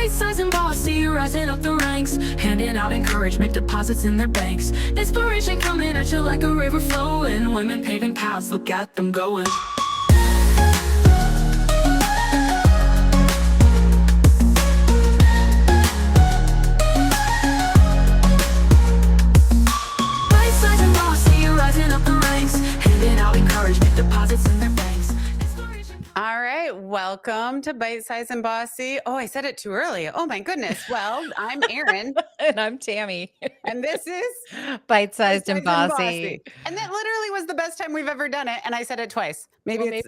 Byte-Sized and Bossy, rising up the ranks, handing out encouragement, deposits in their banks. Inspiration coming at you like a river flowing. Women paving paths, look at them going. Byte-Sized and Bossy, rising up the ranks, handing out encouragement, deposits in their banks. All right, welcome to Byte-Sized and Bossy. Oh, I said it too early. Oh my goodness. Well, I'm Erin. And I'm Tammy. And this is Byte-Sized and Bossy. And that literally was the best time we've ever done it. And I said it twice. Maybe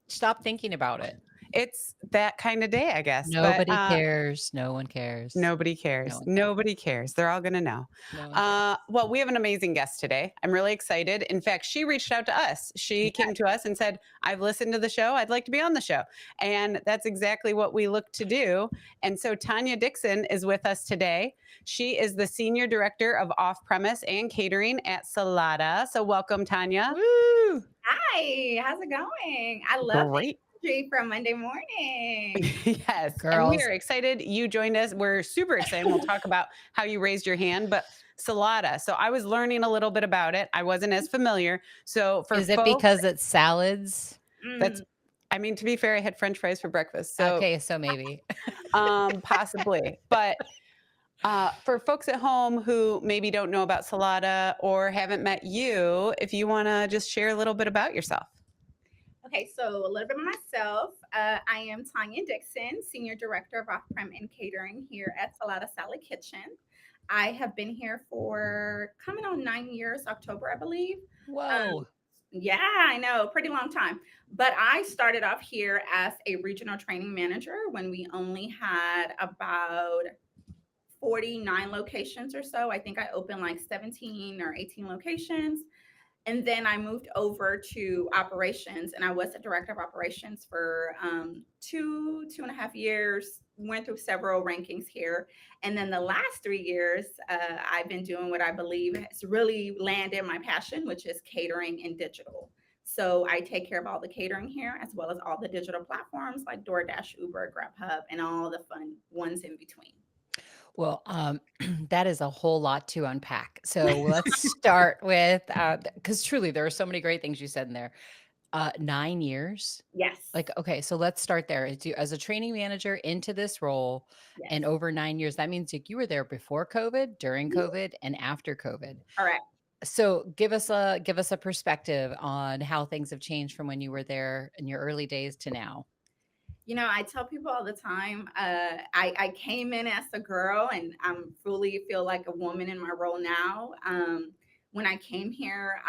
Stop thinking about it. it's that kind of day, I guess. Nobody cares. No one cares. Nobody cares. Nobody cares. They're all going to know. Well, we have an amazing guest today. I'm really excited. In fact, she reached out to us. She came to us and said, I've listened to the show. I'd like to be on the show. And that's exactly what we look to do. And so Tanya Dixon is with us today. She is the Senior Director of Off-Premise and Catering at Salata. So welcome, Tanya. Woo! Hi, how's it going? I love the energy from Monday morning. Yes, girls. And we are excited you joined us. We're super excited. We'll talk about how you raised your hand, but Salata. So I was learning a little bit about it. I wasn't as familiar. So Is it because it's salads? That's, I mean, to be fair, I had French fries for breakfast. So Okay, so maybe. possibly, but for folks at home who maybe don't know about Salata or haven't met you, if you want to just share a little bit about yourself. Okay, so a little bit of myself. I am Tanya Dixon, Senior Director of Off-Prem and Catering here at Salata Salad Kitchen. I have been here for coming on 9 years, October, I believe. Whoa. Yeah, I know, pretty long time. But I started off here as a regional training manager when we only had about 49 locations or so. I think I opened like 17 or 18 locations. And then I moved over to operations, and I was the director of operations for 2.5 years, went through several rankings here. And then the last 3 years, I've been doing what I believe has really landed my passion, which is catering and digital. So I take care of all the catering here, as well as all the digital platforms like DoorDash, Uber, GrabHub, and all the fun ones in between. Well, that is a whole lot to unpack. So let's start with, because truly there are so many great things you said in there. 9 years. Yes. Like, okay, so let's start there. As a training manager into this role and over 9 years, that means you were there before COVID, during COVID, and after COVID. All right. So give us a perspective on how things have changed from when you were there in your early days to now. You know, I tell people all the time, I came in as a girl, and I'm fully feel like a woman in my role now. When I came here,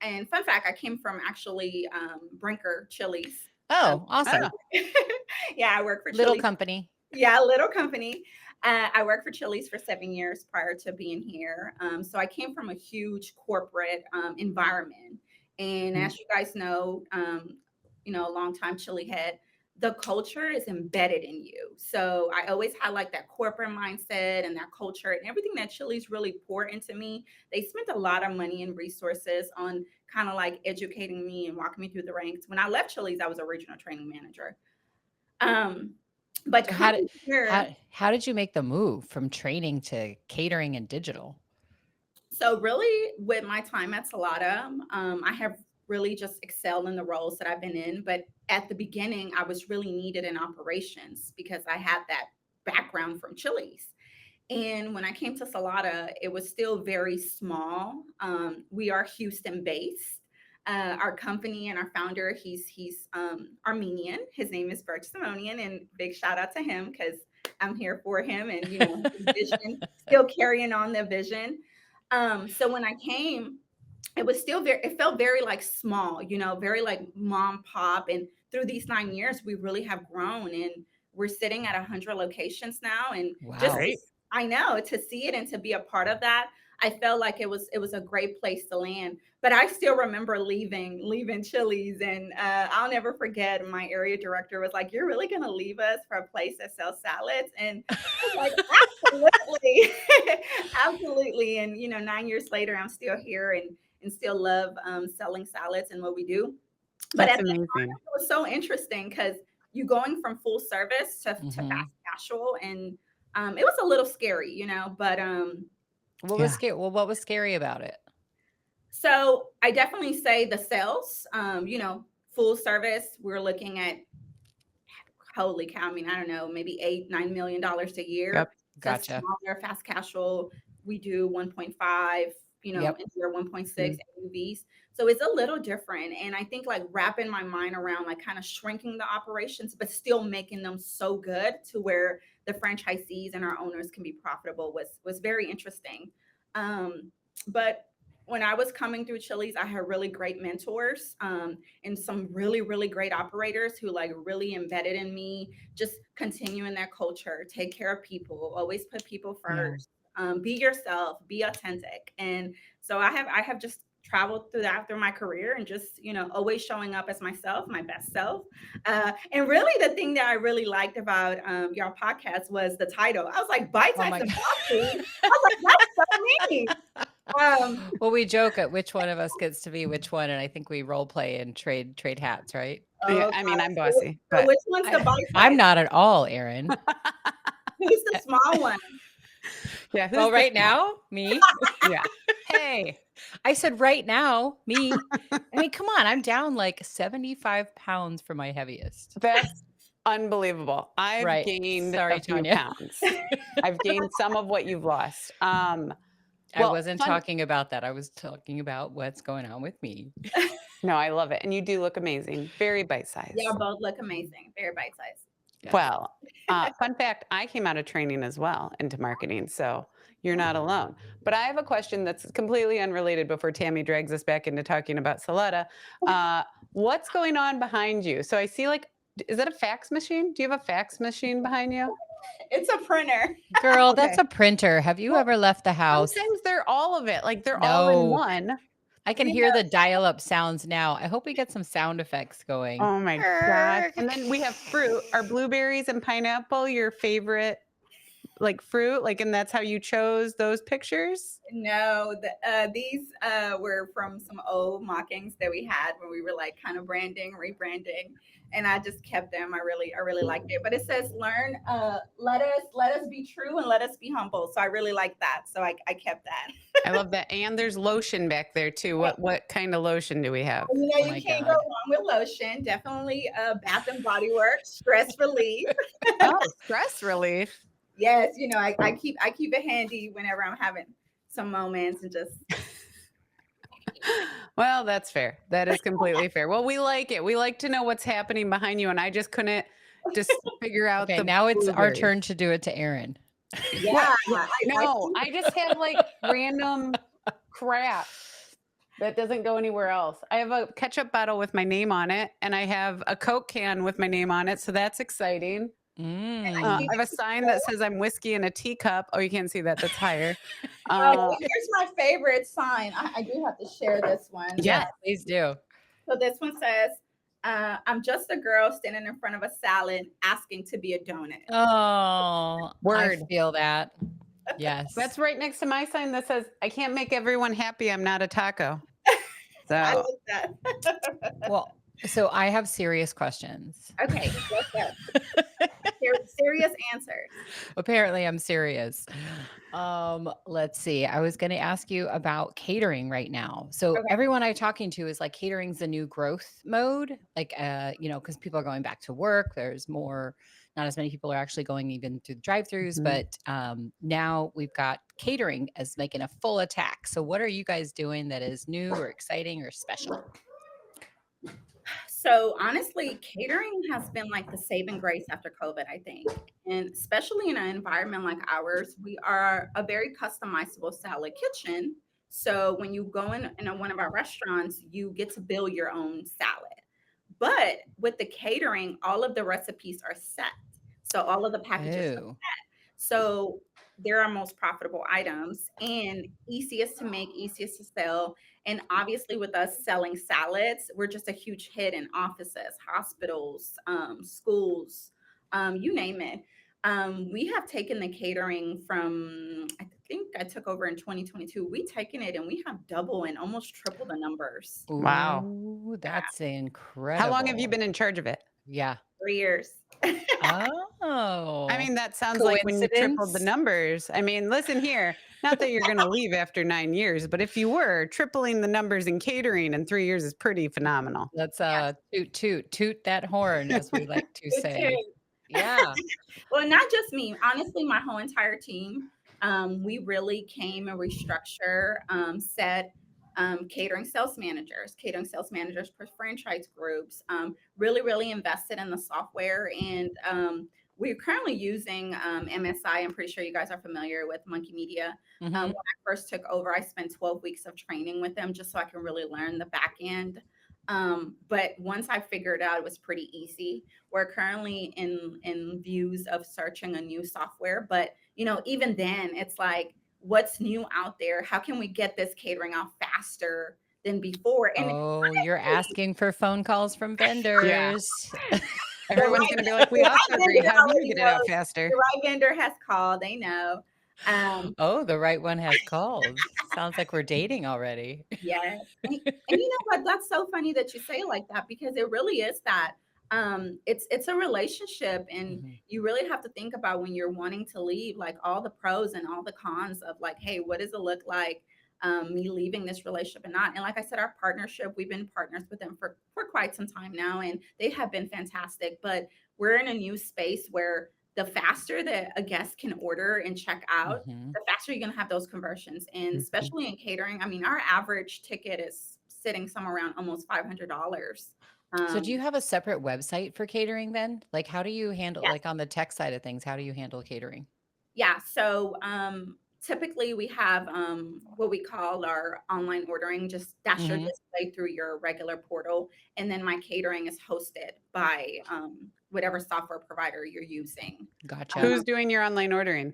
and fun fact, I came from actually Brinker Chili's. Oh, awesome. Yeah, I work for Little Chili's. company. Yeah, little company. I worked for Chili's for 7 years prior to being here. So I came from a huge corporate environment. And as you guys know, a long-time Chili head, the culture is embedded in you. So I always had like that corporate mindset and that culture and everything that Chili's really poured into me. They spent a lot of money and resources on kind of like educating me and walking me through the ranks. When I left Chili's, I was a regional training manager. But how did you make the move from training to catering and digital? So really with my time at Salata, I have really just excelled in the roles that I've been in. But at the beginning, I was really needed in operations because I had that background from Chili's. And when I came to Salata, it was still very small. We are Houston based. Our company and our founder, he's Armenian. His name is Berk Simonian, and big shout out to him because I'm here for him and his vision, still carrying on the vision. So when I came, it was still it felt very like small, very like mom pop. And through these 9 years, we really have grown, and we're sitting at 100 locations now. And I know, to see it and to be a part of that, I felt like it was a great place to land. But I still remember leaving Chili's, and I'll never forget. My area director was like, "You're really gonna leave us for a place that sells salads?" And I was like, "Absolutely, absolutely." And 9 years later, I'm still here and still love selling salads and what we do. But That's at the amazing. time, it was so interesting because you going from full service to fast casual, and It was a little scary, but What was scary? Well, what was scary about it? so I definitely say the sales, full service, we're looking at, holy cow, I mean, I don't know, maybe $8-9 million a year. Yep. Gotcha. Smaller, fast casual, we do 1.5, Yep. into your 1.6 AUVs. So it's a little different. And I think like wrapping my mind around like kind of shrinking the operations, but still making them so good to where the franchisees and our owners can be profitable was very interesting. But when I was coming through Chili's, I had really great mentors, and some really, really great operators who like really embedded in me, just continuing their culture, take care of people, always put people first, be yourself, be authentic. And so I have just traveled through my career and just, always showing up as myself, my best self. And really the thing that I really liked about your podcast was the title. I was like, Byte-Sized and Bossy. I was like, that's so me. Well, we joke at which one of us gets to be which one, and I think we role play and trade hats, right? Yeah, I mean, I'm bossy, So but which one's the bite? I'm not at all, Erin. Who's the small one? yeah. Well, right now, me. Yeah. Hey, I said right now, me. I mean, come on, I'm down like 75 pounds from my heaviest. that's unbelievable. I've gained Sorry, a few Tanya. pounds. I've gained some of what you've lost. I wasn't talking about that. I was talking about what's going on with me. No, I love it. And you do look amazing. Very bite-sized. Y'all both look amazing. Very bite-sized. Yeah. Well, fun fact, I came out of training as well into marketing, so you're not alone. But I have a question that's completely unrelated before Tammy drags us back into talking about Salata. What's going on behind you? So I see is that a fax machine? Do you have a fax machine behind you? It's a printer. Girl, that's a printer. Have you ever left the house? Sometimes they're all of it. Like they're all in one. I can hear the dial-up sounds now. I hope we get some sound effects going. Oh my God. And then we have fruit. Are blueberries and pineapple your favorite fruit? And that's how you chose those pictures? No, these were from some old mockings that we had when we were like kind of rebranding, and I just kept them. I really liked it. But it says, "Learn, let us be true and let us be humble." So I really like that. So I kept that. I love that. And there's lotion back there too. What kind of lotion do we have? You can't go wrong with lotion. Definitely Bath and Body Works, stress relief. Oh, stress relief. Yes, I keep it handy whenever I'm having some moments and just. Well, that's fair. That is completely fair. Well, we like it. We like to know what's happening behind you, and I just couldn't figure out. Okay, now it's our turn to do it to Erin. Yeah, I just have random crap that doesn't go anywhere else. I have a ketchup bottle with my name on it, and I have a Coke can with my name on it, so that's exciting. I have a sign that says I'm whiskey in a teacup. Oh, you can't see that. That's higher. Here's my favorite sign. I do have to share this one. Yeah, please do. So this one says, I'm just a girl standing in front of a salad asking to be a donut. Oh, word. I feel that. Yes. That's right next to my sign that says, I can't make everyone happy. I'm not a taco. So I like that. Well, so I have serious questions. Okay, what's that? Serious answers. Apparently I'm serious. Let's see. I was going to ask you about catering right now. So everyone I'm talking to is like catering's the new growth mode. Because people are going back to work. There's not as many people are actually going even through the drive-thrus, but now we've got catering as making a full attack. So what are you guys doing that is new or exciting or special? So honestly, catering has been like the saving grace after COVID, I think. And especially in an environment like ours, we are a very customizable salad kitchen. So when you go in one of our restaurants, you get to build your own salad. But with the catering, all of the recipes are set. So all of the packages are set. So they're our most profitable items and easiest to make, easiest to sell. And obviously with us selling salads, we're just a huge hit in offices, hospitals, schools, you name it. We have taken the catering from, I think I took over in 2022. We've taken it and we have double and almost triple the numbers. Wow. Ooh, that's incredible. How long have you been in charge of it? Yeah. 3 years. Oh, I mean, that sounds like when you tripled the coincidence? numbers. I mean, listen here, not that you're going to leave after 9 years, but if you were, tripling the numbers in catering in 3 years is pretty phenomenal. Let's Yes. toot toot toot that horn, as we like to Good say. too. Yeah. Well, not just me. Honestly, my whole entire team. We really came and restructure, set catering sales managers for franchise groups. Really, really invested in the software, and we're currently using MSI. I'm pretty sure you guys are familiar with Monkey Media. When Mhm. I first took over, I spent 12 weeks of training with them just so I can really learn the back end. But once I figured out, it was pretty easy. We're currently in views of searching a new software, but even then, it's like, what's new out there? How can we get this catering out faster than before? And Oh, you're honestly, asking for phone calls from Yeah. vendors. Everyone's going to be like, we the also right agree. vendor How do you already get it out knows. faster? The right vendor has called. They know. Oh, the right one has called. Sounds like we're dating already. Yes. And you know what? That's so funny that you say it like that, because it really is that. It's a relationship, and Mhm. you really have to think about when you're wanting to leave, like all the pros and all the cons of, like, hey, what does it look like, me leaving this relationship and not? And like I said, our partnership, we've been partners with them for quite some time now, and they have been fantastic. But we're in a new space where the faster that a guest can order and check out, Mhm. the faster you're going to have those conversions. And Mhm. especially in catering, I mean, our average ticket is sitting somewhere around almost $500. So do you Um, have a separate website for catering then? Like, how do you handle, yes, like, on the tech side of things, how do you handle catering? yeah. So typically we have what we call our online ordering. Just that's your Mhm. display through your regular portal, and then my catering is hosted by whatever software provider you're using. Gotcha. Who's doing your online ordering?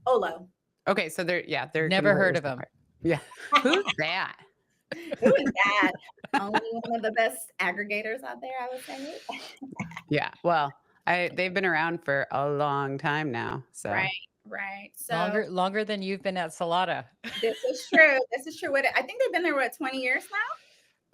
Olo. Okay, so they're Never heard completely of 'em. separate. Yeah. Who's that? Who is that? Only one of the best aggregators out there, I would say. Yeah. Well, they've been around for a long time now. Right, So right. So Longer than you've been at Salata. this is true. This is true. I think they've been there, what, 20 years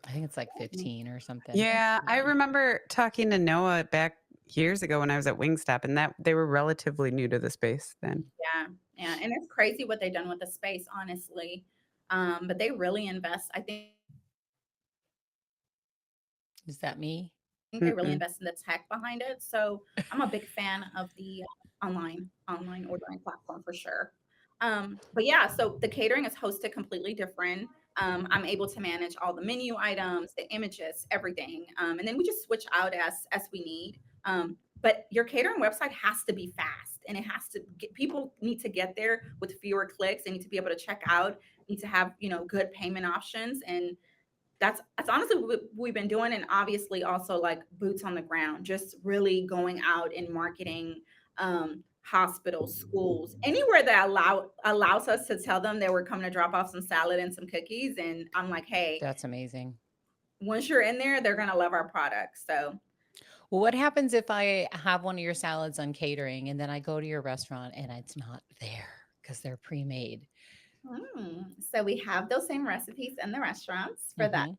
I think it's like now? 15 or something. yeah, I Yeah. remember talking to Noah back years ago when I was at Wingstop, and that they were relatively new to the space then. Yeah, yeah. And it's crazy what they've done with the space, honestly. But they really invest. I Is that me? think they really Mm-mm. invest in the tech behind it. So I'm a big fan of the online ordering platform for sure. But yeah, so the catering is hosted completely different. I'm able to manage all the menu items, the images, everything, and then we just switch out as we need. But your catering website has to be fast, and it has to get, people need to get there with fewer clicks. They need to be able to check out. Need to have good payment options, and that's honestly what we've been doing. And obviously also like boots on the ground, just really going out and marketing, hospitals, schools, anywhere that allows us to tell them that we're coming to drop off some salad and some cookies. And I'm like, hey, That's amazing. once you're in there, they're gonna love our products. So Well, what happens if I have one of your salads on catering and then I go to your restaurant and it's not there because they're pre-made? so we have those same recipes in the restaurants for that Mhm.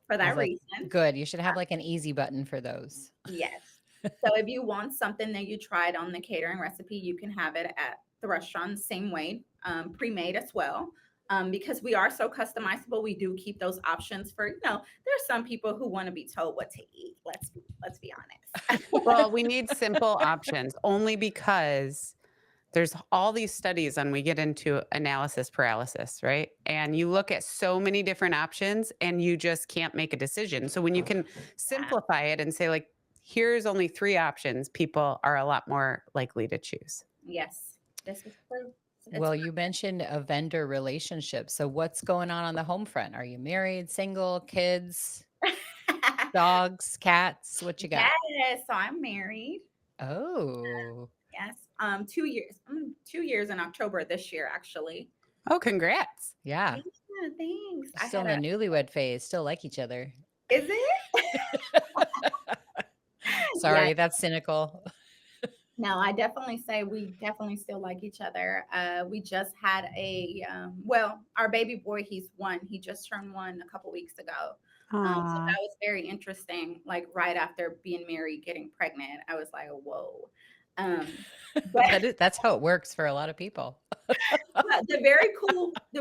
for I was that like, reason. good. You should have like an easy button for those. Yes. So if you want something that you tried on the catering recipe, you can have it at the restaurant same way, pre-made as well. Because we are so customizable, we do keep those options for, there's some people who want to be told what to eat. Let's be honest. Well, we need simple options only because there's all these studies and we get into analysis paralysis, right? And you look at so many different options and you just can't make a decision. So when you can Yeah. simplify it and say, like, here's only 3 options, people are a lot more likely to choose. Yes, this is true. It's Well, you mentioned a vendor relationship. So what's going on the home front? Are you married, single, kids, dogs, cats? What you got? yes. So I'm married. Oh, Yes. 2 years. 2 years in October this year, actually. Oh, congrats. yeah. Yeah, thanks. I Still had in a. the newlywed phase, still like each other. Is it? Yeah. Sorry, that's cynical. No, I definitely say we definitely still like each other. We just had well, our baby boy, he's one. He just turned one a couple weeks ago. So Aw. that was very interesting. Like right after being married, getting pregnant, I was like, whoa. But That's how it works for a lot of people. the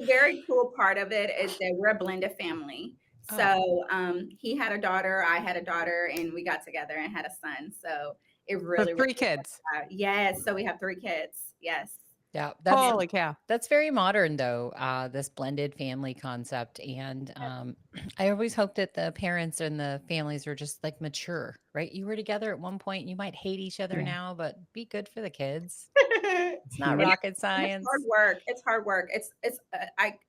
very cool part of it is that we're a blended family. Oh. So he had a daughter, I had a daughter, and we got together and had a son. So it really, three really kids. yes. So we have 3 kids. Yes. Yeah, Holy cow. that's very modern though, this blended family concept. And I always hope that the parents and the families are just like mature, right? You were together at one point, you might hate each other now, but be good for the kids. It's not rocket science. It's hard work. It's hard work.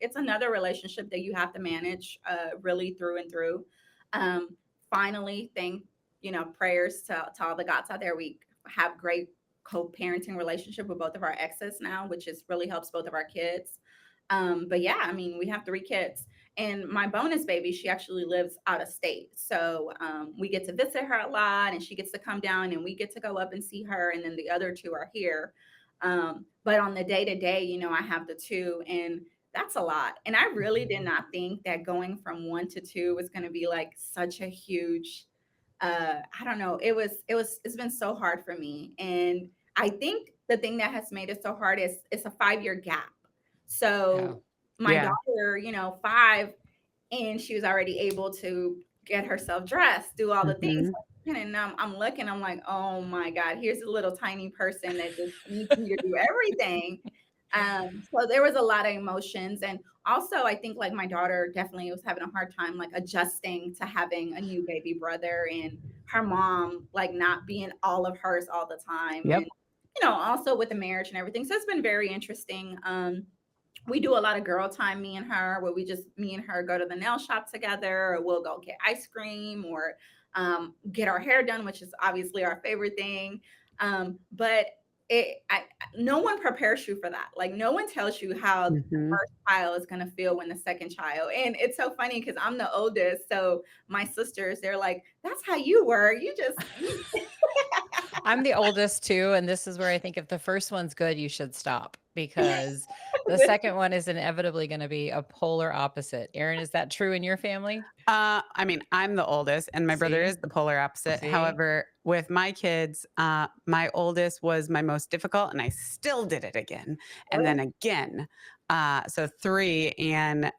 It's another relationship that you have to manage really through and through. Finally, prayers to all the gods out there. We have great co-parenting relationship with both of our exes now, which is really helps both of our kids. But yeah, I mean, we have 3 kids. And my bonus baby, she actually lives out of state. So we get to visit her a lot, and she gets to come down, and we get to go up and see her. And then the other 2 are here. But on the day to day, I have the 2, and that's a lot. And I really did not think that going from 1 to 2 was going to be like such a huge, I don't know. It's been so hard for me. And I think the thing that has made it so hard is it's a 5-year gap. So my daughter, 5, and she was already able to get herself dressed, do all the things. And I'm looking, I'm like, oh my God, here's a little tiny person that just needs me to do everything. So there was a lot of emotions. And also I think like my daughter definitely was having a hard time like adjusting to having a new baby brother, and her mom like not being all of hers all the time. Yep. And, also with the marriage and everything. So it's been very interesting. We do a lot of girl time, me and her, where me and her go to the nail shop together, or we'll go get ice cream, or get our hair done, which is obviously our favorite thing. But no one prepares you for that. Like no one tells you how the first child is going to feel when the second child. And it's so funny because I'm the oldest. So my sisters, they're like, that's how you were. I'm the oldest too. And this is where I think if the first one's good, you should stop, because the second one is inevitably going to be a polar opposite. Erin, is that true in your family? I mean, I'm the oldest and my brother is the polar opposite. However, with my kids, my oldest was my most difficult, and I still did it again and then again. So 3, and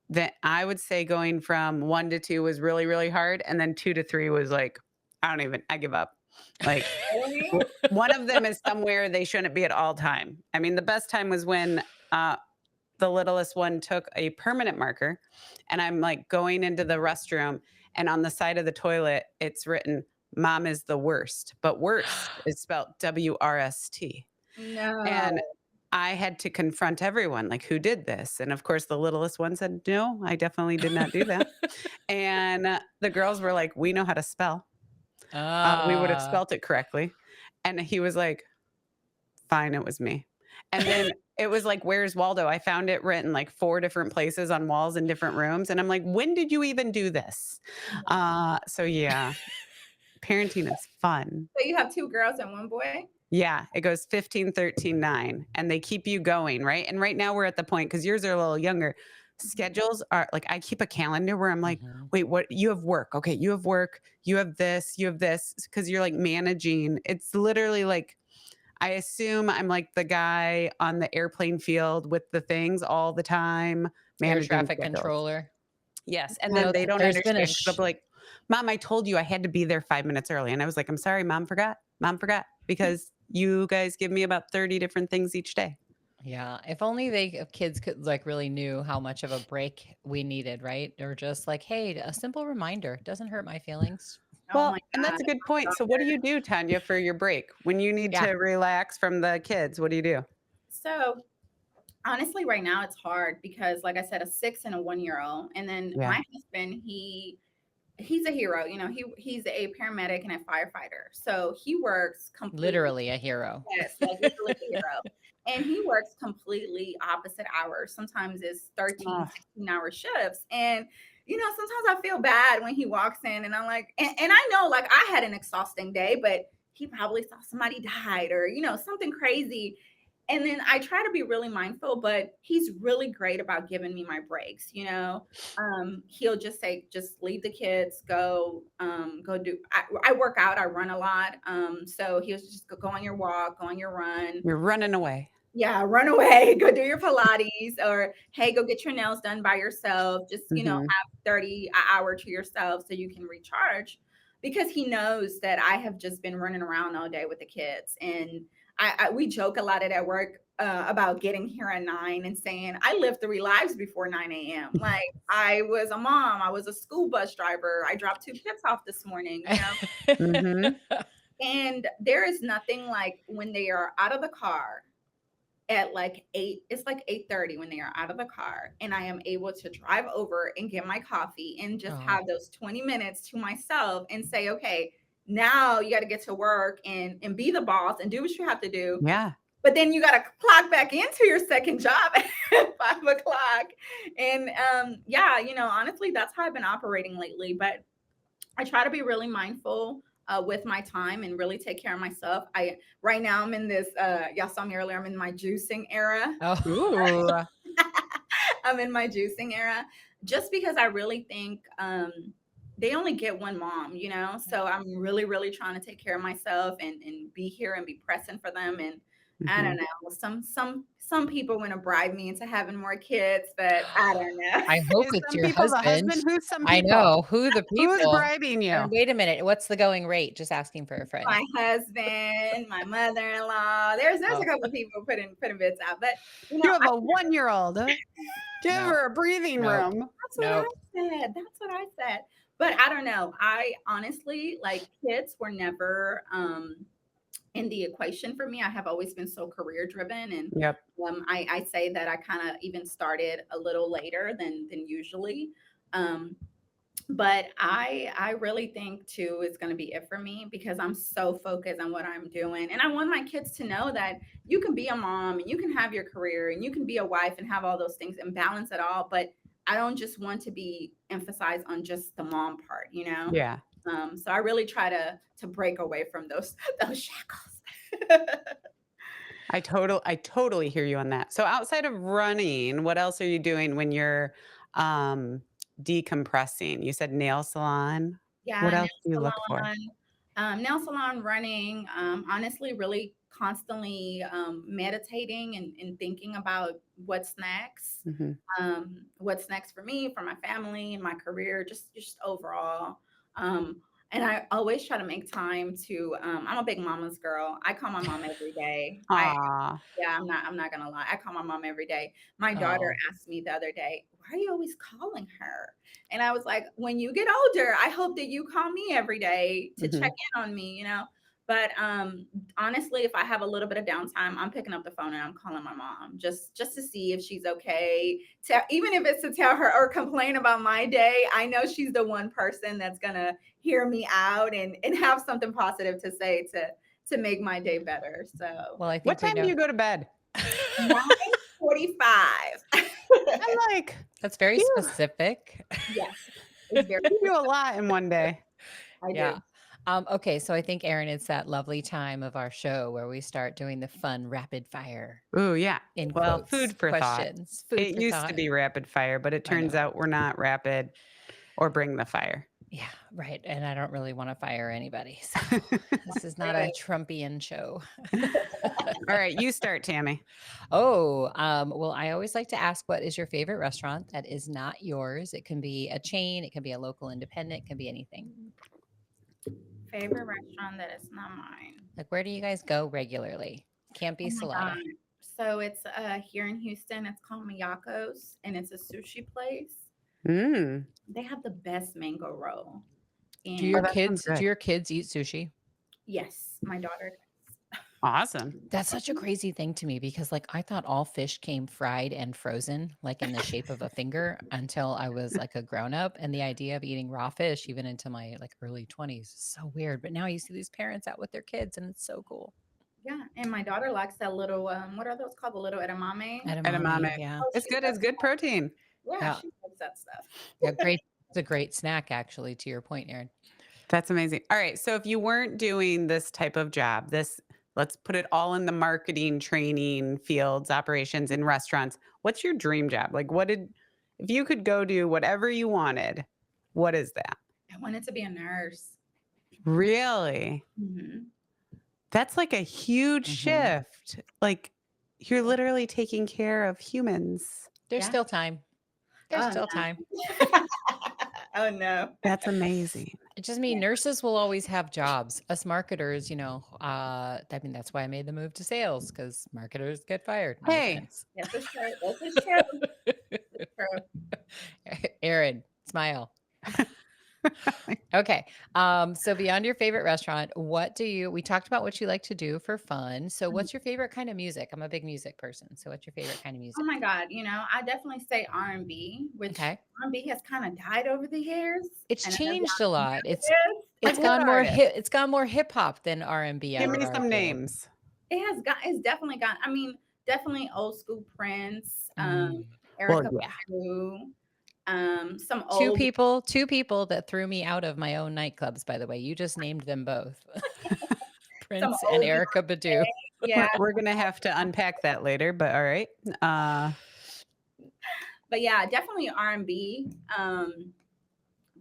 then I would say going from 1 to 2 was really, really hard. And then 2 to 3 was like, I give up. Like one of them is somewhere they shouldn't be at all time. I mean, the best time was when the littlest one took a permanent marker, and I'm like going into the restroom, and on the side of the toilet, it's written, "Mom is the worst," but worst is spelled WRST. No. And I had to confront everyone, like, who did this? And of course, the littlest one said, no, I definitely did not do that. And the girls were like, we know how to spell. We would have spelt it correctly. And he was like, fine, it was me. And then it was like, where's Waldo? I found it written like 4 different places on walls in different rooms. And I'm like, when did you even do this? So yeah, parenting is fun. So you have 2 girls and 1 boy? Yeah, it goes 15, 13, 9, and they keep you going, right? And right now we're at the point, because yours are a little younger, schedules are like, I keep a calendar where I'm like, wait, what? You have work. Okay, you have work. You have this, because you're like managing. It's literally like, I assume I'm like the guy on the airplane field with the things all the time. Air traffic controller. Yes, and then they don't understand. They'll be like, Mom, I told you I had to be there 5 minutes early. And I was like, I'm sorry, Mom forgot. Because you guys give me about 30 different things each day. Yeah. If only kids could like really knew how much of a break we needed, right? Or just like, hey, a simple reminder doesn't hurt my feelings. Well, and that's a good point. So what do you do, Tanya, for your break? When you need to relax from the kids, what do you do? So honestly, right now it's hard because like I said, a 6 and a 1-year-old. And then my husband, he's a hero. He's a paramedic and a firefighter. So he works literally a hero. Yes, like literally a hero. And he works completely opposite hours. Sometimes it's 13, 16-hour shifts. And, sometimes I feel bad when he walks in and I'm like, and I know like I had an exhausting day, but he probably saw somebody died or, something crazy. And then I try to be really mindful, but he's really great about giving me my breaks. He'll just say, just leave the kids, go do. I work out, I run a lot. So he'll just go on your walk, go on your run. You're running away. Yeah, run away, go do your Pilates, or hey, go get your nails done by yourself. Just, have 30 an hour to yourself so you can recharge, because he knows that I have just been running around all day with the kids. And we joke a lot at work about getting here at 9 and saying, I lived 3 lives before 9 a.m. Like, I was a mom, I was a school bus driver, I dropped 2 kids off this morning, And there is nothing like when they are out of the car at like 8, it's like 8:30 when they are out of the car, and I am able to drive over and get my coffee and just have those 20 minutes to myself and say, okay, now you got to get to work and be the boss and do what you have to do. Yeah. But then you got to clock back into your second job at 5 o'clock. And honestly, that's how I've been operating lately. But I try to be really mindful with my time and really take care of myself. Right now I'm in this, y'all saw me earlier, I'm in my juicing era. Oh, I'm in my juicing era just because I really think they only get one mom, so I'm really, really trying to take care of myself and be here and be present for them. And I don't know, some people want to bribe me into having more kids, but I don't know. I hope it's your husband. Who's some people? I know who the people. Who's bribing you? Wait a minute. What's the going rate? Just asking for a friend. My husband, my mother-in-law. There's a couple of people putting bids out, but you have a 1-year-old. Give her a breathing room. That's what I said. But I don't know. I honestly, like, kids were never in the equation for me. I have always been so career driven, and I say that I kind of even started a little later than usually. But I really think 2 is going to be it for me, because I'm so focused on what I'm doing. And I want my kids to know that you can be a mom and you can have your career and you can be a wife and have all those things and balance it all. But I don't just want to be emphasized on just the mom part, Yeah. So I really try to break away from those shackles. I totally hear you on that. So outside of running, what else are you doing when you're decompressing? You said nail salon. Yeah. What else do you look for? Nail salon, running, honestly, really constantly meditating and thinking about what's next. What's next for me, for my family, and my career, just overall. And I always try to make time to, I'm a big mama's girl. I call my mom every day. I'm not gonna lie. I call my mom every day. My daughter asked me the other day, why are you always calling her? And I was like, when you get older, I hope that you call me every day to check in on me, But honestly, if I have a little bit of downtime, I'm picking up the phone and I'm calling my mom just to see if she's okay. Even if it's to tell her or complain about my day, I know she's the one person that's gonna hear me out and have something positive to say to make my day better. So, well, I think what time do you go to bed? 9:45. I'm like, that's very specific. Yes, it's very. You do a lot in one day. I do. Okay, so I think, Erin, it's that lovely time of our show where we start doing the fun rapid fire. Oh, yeah. Well, food for questions. thought. It used to be rapid fire, but it turns out we're not rapid or bring the fire. Yeah, right. And I don't really want to fire anybody. So this is not a Trumpian show. All right, you start, Tammy. Well, I always like to ask, what is your favorite restaurant that is not yours? It can be a chain, it can be a local independent, it can be anything. Favorite restaurant that is not mine. Like, where do you guys go regularly? Can't be Salata. So it's here in Houston. It's called Miyako's, and it's a sushi place. They have the best mango roll. And Do your kids eat sushi? Yes, my daughter does. Awesome. That's such a crazy thing to me, because like I thought all fish came fried and frozen, like in the shape of a finger, until I was like a grown up. And the idea of eating raw fish, even into my like early 20s, is so weird. But now you see these parents out with their kids, and it's so cool. Yeah, and my daughter likes that little what are those called? The little edamame. Edamame. Yeah, it's good. It's good protein. Yeah, she loves that stuff. Yeah, great. It's a great snack, actually. To your point, Erin. That's amazing. All right. So if you weren't doing this type of job, this let's put it all in the marketing, training fields, operations, in restaurants. What's your dream job? Like, if you could go do whatever you wanted, what is that? I wanted to be a nurse. Really? Mm-hmm. That's like a huge shift. Like, you're literally taking care of humans. There's still time. There's still time. Oh no. That's amazing. It just means nurses will always have jobs. Us marketers, I mean, that's why I made the move to sales, because marketers get fired. No Hey. offense. Yes, it's true. Yes, it's true. It's true. Aaron, smile. Okay. So beyond your favorite restaurant, we talked about what you like to do for fun. So what's your favorite kind of music? I'm a big music person. So what's your favorite kind of music? Oh my God. I definitely say R&B, which R&B has kind of died over the years. It's changed a lot. It's Like gone what more artist? it's gone more hip hop than R&B. Give me some names. It's definitely gone. I mean, definitely old school Prince, Erica Badu, some two old people that threw me out of my own nightclubs, by the way. You just named them both. Prince and Erica Badu. Yeah. We're going to have to unpack that later, but all right. But yeah, definitely R&B.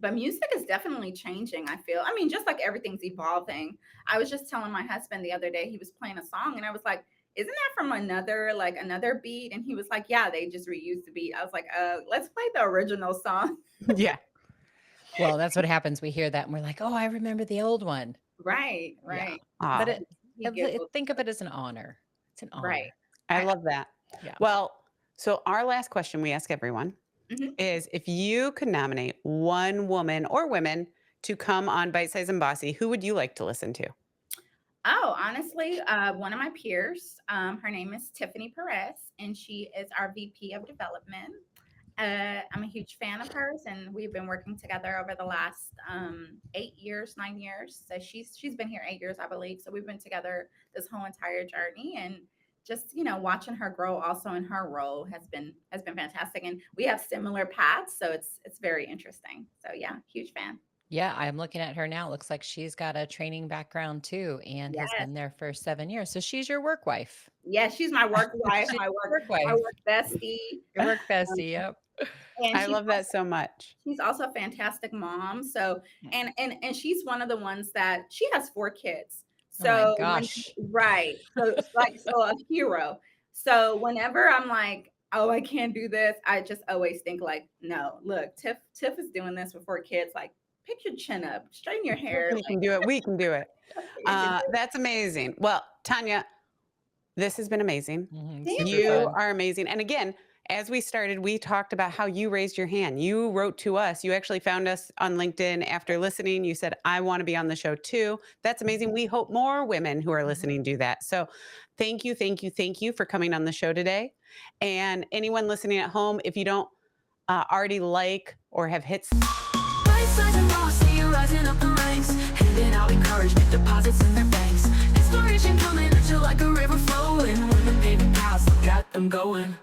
But music is definitely changing, I feel. I mean, just like everything's evolving. I was just telling my husband the other day, he was playing a song and I was like, isn't that from another beat? And he was like, yeah, they just reused the beat. I was like, let's play the original song. Yeah. Well, that's what happens. We hear that and we're like, oh, I remember the old one. Right. Yeah. But think of it as an honor. It's an honor. Right. I love that. Yeah. Well, so our last question we ask everyone is, if you could nominate one woman or women to come on Byte-Sized and Bossy, who would you like to listen to? Oh, honestly, one of my peers, her name is Tiffany Perez, and she is our VP of Development. I'm a huge fan of hers, and we've been working together over the last 9 years. So she's been here 8 years, I believe. So we've been together this whole entire journey, and just watching her grow also in her role has been fantastic. And we have similar paths, so it's very interesting. So yeah, huge fan. Yeah, I'm looking at her now. It looks like she's got a training background too, and has been there for 7 years. So she's your work wife. Yeah, she's my work wife, my work bestie. Your work bestie, yep. And I love that so much. She's also a fantastic mom. So, and she's one of the ones that she has 4 kids. So, oh my gosh. Right. So so a hero. So whenever I'm like, oh, I can't do this, I just always think like, no, look, Tiff is doing this with 4 kids. Like, pick your chin up, straighten your hair. We can do it. We can do it. That's amazing. Well, Tanya, this has been amazing. You are amazing. And again, as we started, we talked about how you raised your hand. You wrote to us. You actually found us on LinkedIn after listening. You said, I want to be on the show too. That's amazing. We hope more women who are listening do that. So thank you for coming on the show today. And anyone listening at home, if you don't already like or have hit Byte-Sized and Bossy, rising up the ranks, handing out encouragement, deposits in their banks. Inspiration coming at you like a river flowing. Women paving paths, look at them going.